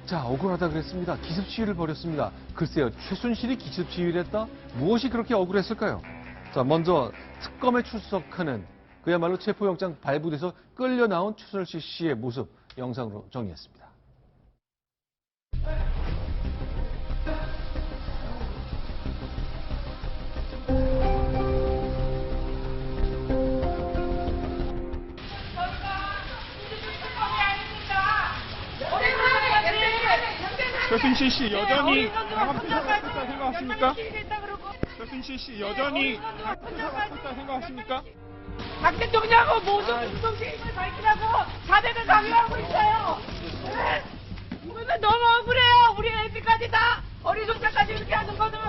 자, 억울하다 그랬습니다. 기습 시위를 벌였습니다. 글쎄요, 최순실이 기습 시위를 했다? 무엇이 그렇게 억울했을까요? 자, 먼저 특검에 출석하는 그야말로 체포영장 발부돼서 끌려 나온 최순실 씨의 모습 영상으로 정리했습니다. 최순실 씨 여전히 강압수사했다 생각하십니까? 최순실 씨 여전히 강압수사했다 생각하십니까? 박 대통령하고 모든 공동체임을 밝히라고 자백을 강요하고 있어요. 이거는 너무 억울해요. 우리 애들까지 다 어리숙자까지 이렇게 하는 거는.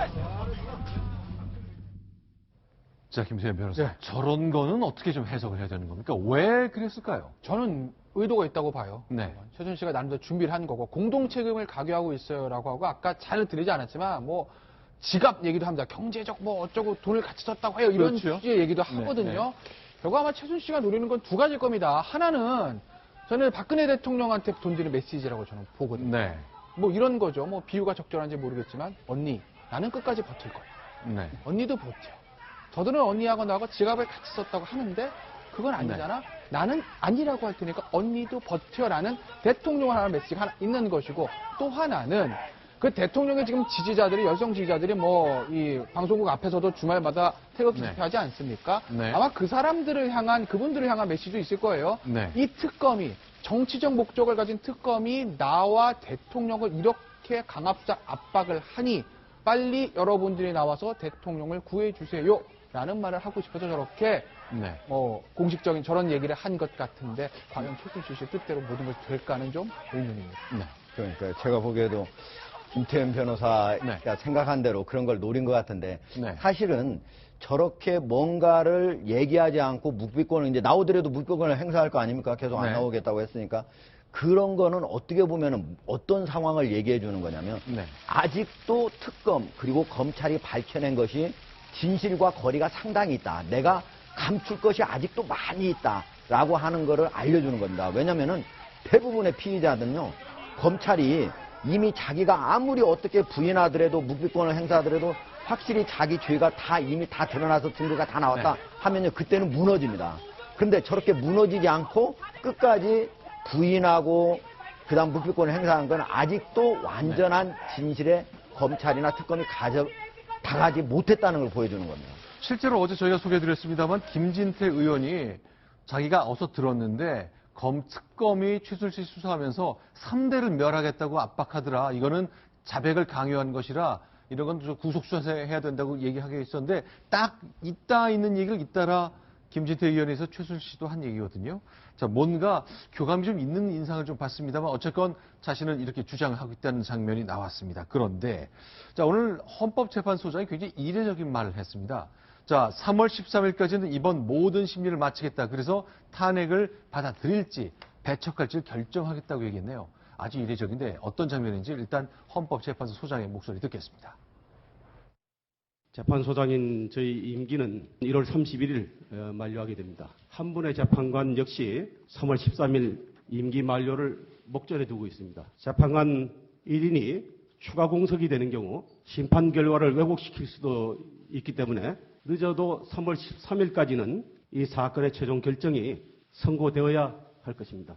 자, 김세현 변호사. 저런 거는 어떻게 좀 해석을 해야 되는 겁니까? 왜 그랬을까요? 저는 의도가 있다고 봐요. 네. 최순실 씨가 나름대로 준비를 한 거고 공동 책임을 강요하고 있어요라고 하고 아까 잘 드리지 않았지만 뭐 지갑 얘기도 합니다. 경제적 뭐 어쩌고 돈을 같이 썼다고 해요. 이런 그렇죠. 취지의 얘기도 하거든요. 네. 결국 아마 최순실 씨가 노리는 건 두 가지일 겁니다. 하나는 저는 박근혜 대통령한테 던지는 메시지라고 저는 보거든요. 네. 뭐 이런 거죠. 뭐 비유가 적절한지 모르겠지만 언니 나는 끝까지 버틸 거야. 네. 언니도 버텨. 저들은 언니하고 나하고 지갑을 같이 썼다고 하는데 그건 아니잖아. 나는 아니라고 할 테니까 언니도 버텨라는 대통령을 하는 메시지가 하나 있는 것이고 또 하나는 그 대통령의 지금 지지자들이 여성 지지자들이 뭐 이 방송국 앞에서도 주말마다 태극기 집회하지 않습니까? 네. 아마 그 사람들을 향한 그분들을 향한 메시지도 있을 거예요. 네. 이 특검이 정치적 목적을 가진 특검이 나와 대통령을 이렇게 강압적 압박을 하니 빨리 여러분들이 나와서 대통령을 구해주세요. 라는 말을 하고 싶어서 저렇게 네. 공식적인 저런 얘기를 한 것 같은데 과연 최순실 씨 뜻대로 모든 것이 될까는 좀 의문입니다. 네. 그러니까 제가 보기에도 김태현 변호사가 네. 생각한 대로 그런 걸 노린 것 같은데 네. 사실은 저렇게 뭔가를 얘기하지 않고 묵비권을 이제 나오더라도 묵비권을 행사할 거 아닙니까? 계속 안 네. 나오겠다고 했으니까 그런 거는 어떻게 보면은 어떤 상황을 얘기해 주는 거냐면 네. 아직도 특검 그리고 검찰이 밝혀낸 것이 진실과 거리가 상당히 있다. 내가 감출 것이 아직도 많이 있다라고 하는 거를 알려주는 겁니다. 왜냐면은 대부분의 피의자들은요, 검찰이 이미 자기가 아무리 어떻게 부인하더라도 묵비권을 행사하더라도 확실히 자기 죄가 다 이미 다 드러나서 증거가 다 나왔다 하면요, 그때는 무너집니다. 근데 저렇게 무너지지 않고 끝까지 부인하고 그다음 묵비권을 행사한 건 아직도 완전한 진실에 검찰이나 특검이 당하지 못했다는 걸 보여주는 겁니다. 실제로 어제 저희가 소개해드렸습니다만 김진태 의원이 자기가 어서 들었는데 특검이 최순실 수사하면서 3대를 멸하겠다고 압박하더라. 이거는 자백을 강요한 것이라 이런 건 구속수사해야 된다고 얘기하게 있었는데 딱 있는 얘기를 잇따라 김진태 의원에서 최순실 씨도 한 얘기거든요. 자, 뭔가 교감이 좀 있는 인상을 좀 받습니다만 어쨌건 자신은 이렇게 주장을 하고 있다는 장면이 나왔습니다. 그런데 자, 오늘 헌법재판소장이 굉장히 이례적인 말을 했습니다. 자, 3월 13일까지는 이번 모든 심리를 마치겠다. 그래서 탄핵을 받아들일지 배척할지 결정하겠다고 얘기했네요. 아주 이례적인데 어떤 장면인지 일단 헌법재판소 소장의 목소리 듣겠습니다. 재판소장인 저희 임기는 1월 31일 만료하게 됩니다. 한 분의 재판관 역시 3월 13일 임기 만료를 목전에 두고 있습니다. 재판관 1인이 추가 공석이 되는 경우 심판 결과를 왜곡시킬 수도 있기 때문에 늦어도 3월 13일까지는 이 사건의 최종 결정이 선고되어야 할 것입니다.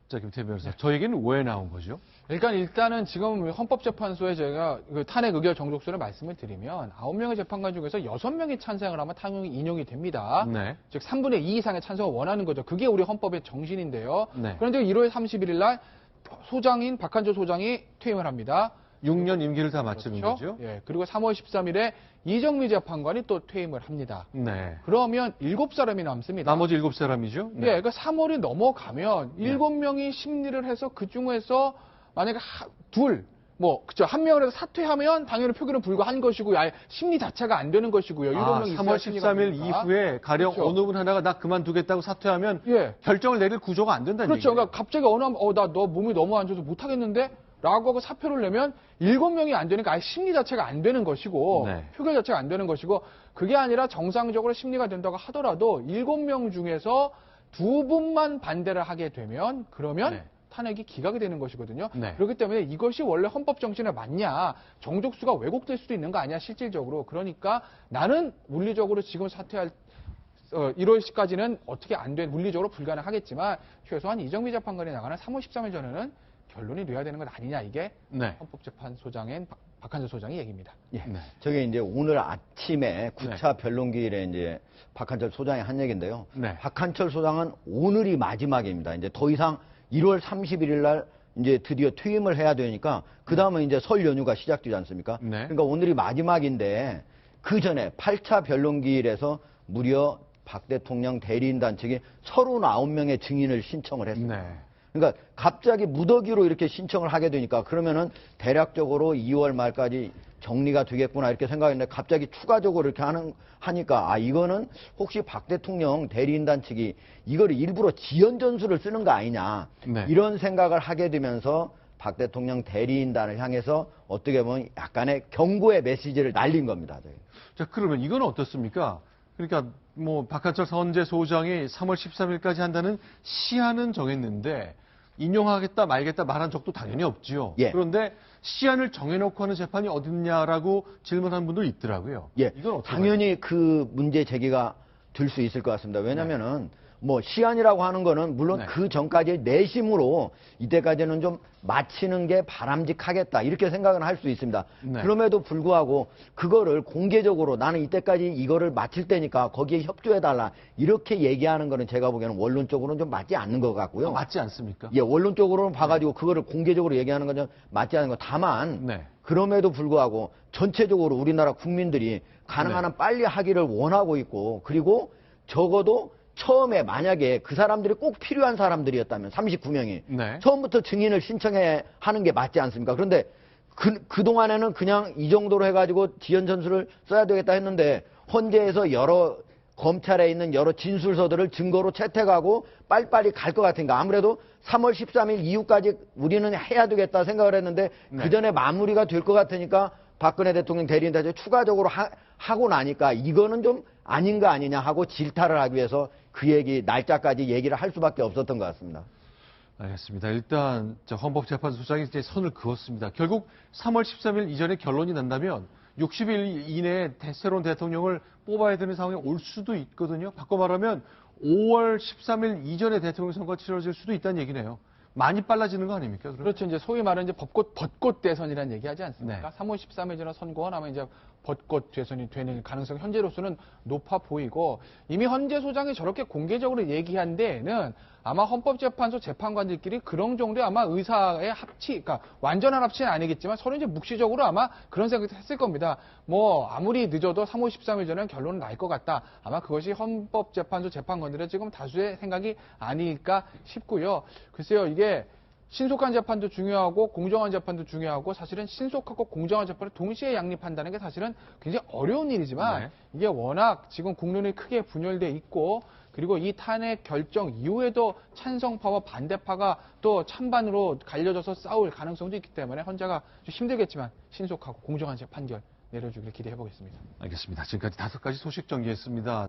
자, 김태현 변호사, 저 얘기는 왜 나온 거죠? 일단은 지금 헌법재판소에 제가 그 탄핵 의결 정족수를 말씀을 드리면 9명의 재판관 중에서 6명이 찬성을 하면 탄핵이 인용이 됩니다. 네. 즉 3분의 2 이상의 찬성을 원하는 거죠. 그게 우리 헌법의 정신인데요. 네. 그런데 1월 31일 날 소장인 박한조 소장이 퇴임을 합니다. 6년 임기를 다 마치는 그렇죠? 거죠? 예. 그리고 3월 13일에 이정미 재판관이 또 퇴임을 합니다. 네. 그러면 7사람이 남습니다. 나머지 7사람이죠? 예, 그러니까 3월이 넘어가면 7명이 심리를 해서 그 중에서 만약에 한 명이라도 사퇴하면 당연히 표결은 불가한 것이고요. 아예 심리 자체가 안 되는 것이고요. 7명이 3월 13일 이후에 가령 그렇죠. 어느 분 하나가 나 그만두겠다고 사퇴하면 예. 결정을 내릴 구조가 안 된다는 그렇죠. 얘기예요. 그러니까 갑자기 나 너 몸이 너무 안 좋아서 못 하겠는데? 라고 하고 사표를 내면 7명이 안 되니까 아예 심리 자체가 안 되는 것이고 네. 표결 자체가 안 되는 것이고 그게 아니라 정상적으로 심리가 된다고 하더라도 7명 중에서 2분만 반대를 하게 되면 그러면 네. 탄핵이 기각이 되는 것이거든요. 네. 그렇기 때문에 이것이 원래 헌법 정신에 맞냐, 정족수가 왜곡될 수도 있는 거 아니야, 실질적으로. 그러니까 나는 물리적으로 지금 사퇴할 1월까지는 어떻게 안 돼, 물리적으로 불가능하겠지만 최소한 이정미 재판관이 나가는 3월 13일 전에는 결론이 내야 되는 것 아니냐, 이게 네. 헌법재판소장인 박한철 소장의 얘기입니다. 예. 네. 저게 이제 오늘 아침에 9차 변론기일에 이제 박한철 소장이 한 얘기인데요. 네. 박한철 소장은 오늘이 마지막입니다. 이제 더 이상 1월 31일 날 이제 드디어 퇴임을 해야 되니까 그 다음은 이제 설 연휴가 시작되지 않습니까? 네. 그러니까 오늘이 마지막인데 그 전에 8차 변론기일에서 무려 박 대통령 대리인단 측이 39명의 증인을 신청을 했습니다. 네. 그러니까 갑자기 무더기로 이렇게 신청을 하게 되니까 그러면은 대략적으로 2월 말까지 정리가 되겠구나 이렇게 생각했는데 갑자기 추가적으로 이렇게 하니까 아 이거는 혹시 박 대통령 대리인단 측이 이거를 일부러 지연 전술을 쓰는 거 아니냐 네. 이런 생각을 하게 되면서 박 대통령 대리인단을 향해서 어떻게 보면 약간의 경고의 메시지를 날린 겁니다. 저희. 자, 그러면 이건 어떻습니까? 그러니까 뭐 박한철 선재소장이 3월 13일까지 한다는 시한은 정했는데 인용하겠다 말겠다 말한 적도 당연히 없지요. 예. 그런데 시한을 정해놓고 하는 재판이 어딨냐라고 질문한 분도 있더라고요. 예, 이건 어떻게 당연히 그 문제 제기가 될 수 있을 것 같습니다. 왜냐면은 뭐 시한이라고 하는 거는 물론 네. 그 전까지 내심으로 이때까지는 좀 마치는 게 바람직하겠다 이렇게 생각은 할 수 있습니다. 네. 그럼에도 불구하고 그거를 공개적으로 나는 이때까지 이거를 마칠 때니까 거기에 협조해달라 이렇게 얘기하는 거는 제가 보기에는 원론적으로는 좀 맞지 않는 것 같고요. 맞지 않습니까? 예, 원론적으로는 봐가지고 그거를 공개적으로 얘기하는 건 좀 맞지 않은 거. 다만 네. 그럼에도 불구하고 전체적으로 우리나라 국민들이 가능한 네. 한 빨리 하기를 원하고 있고 그리고 적어도 처음에 만약에 그 사람들이 꼭 필요한 사람들이었다면 39명이 네. 처음부터 증인을 신청해 하는 게 맞지 않습니까? 그런데 그동안에는 그냥 이 정도로 해가지고 지연 전술을 써야 되겠다 했는데 헌재에서 여러 검찰에 있는 여러 진술서들을 증거로 채택하고 빨리빨리 갈 것 같으니까 아무래도 3월 13일 이후까지 우리는 해야 되겠다 생각을 했는데 네. 그 전에 마무리가 될 것 같으니까 박근혜 대통령 대리인단을 추가적으로 하고 나니까 이거는 좀 아닌 거 아니냐 하고 질타를 하기 위해서 그 얘기 날짜까지 얘기를 할 수밖에 없었던 것 같습니다. 알겠습니다. 일단 헌법재판소장이 이제 선을 그었습니다. 결국 3월 13일 이전에 결론이 난다면 60일 이내에 새로운 대통령을 뽑아야 되는 상황이 올 수도 있거든요. 바꿔 말하면 5월 13일 이전에 대통령 선거가 치러질 수도 있다는 얘기네요. 많이 빨라지는 거 아닙니까? 그럼? 그렇죠. 이제 소위 말하는 이제 벚꽃 대선이라는 얘기 하지 않습니까? 네. 3월 13일 전에 선거가 나면 이제 벚꽃 대선이 되는 가능성이 현재로서는 높아 보이고 이미 헌재 소장이 저렇게 공개적으로 얘기한 데에는 아마 헌법재판소 재판관들끼리 그런 정도의 아마 의사의 합치, 그러니까 완전한 합치는 아니겠지만 서로 이제 묵시적으로 아마 그런 생각을 했을 겁니다. 뭐 아무리 늦어도 3월 13일 전에는 결론은 날 것 같다. 아마 그것이 헌법재판소 재판관들의 지금 다수의 생각이 아닐까 싶고요. 글쎄요, 이게 신속한 재판도 중요하고 공정한 재판도 중요하고 사실은 신속하고 공정한 재판을 동시에 양립한다는 게 사실은 굉장히 어려운 일이지만 네. 이게 워낙 지금 국론이 크게 분열돼 있고 그리고 이 탄핵 결정 이후에도 찬성파와 반대파가 또 찬반으로 갈려져서 싸울 가능성도 있기 때문에 헌재가 좀 힘들겠지만 신속하고 공정한 판결 내려주기를 기대해 보겠습니다. 알겠습니다. 지금까지 5가지 소식 정리했습니다.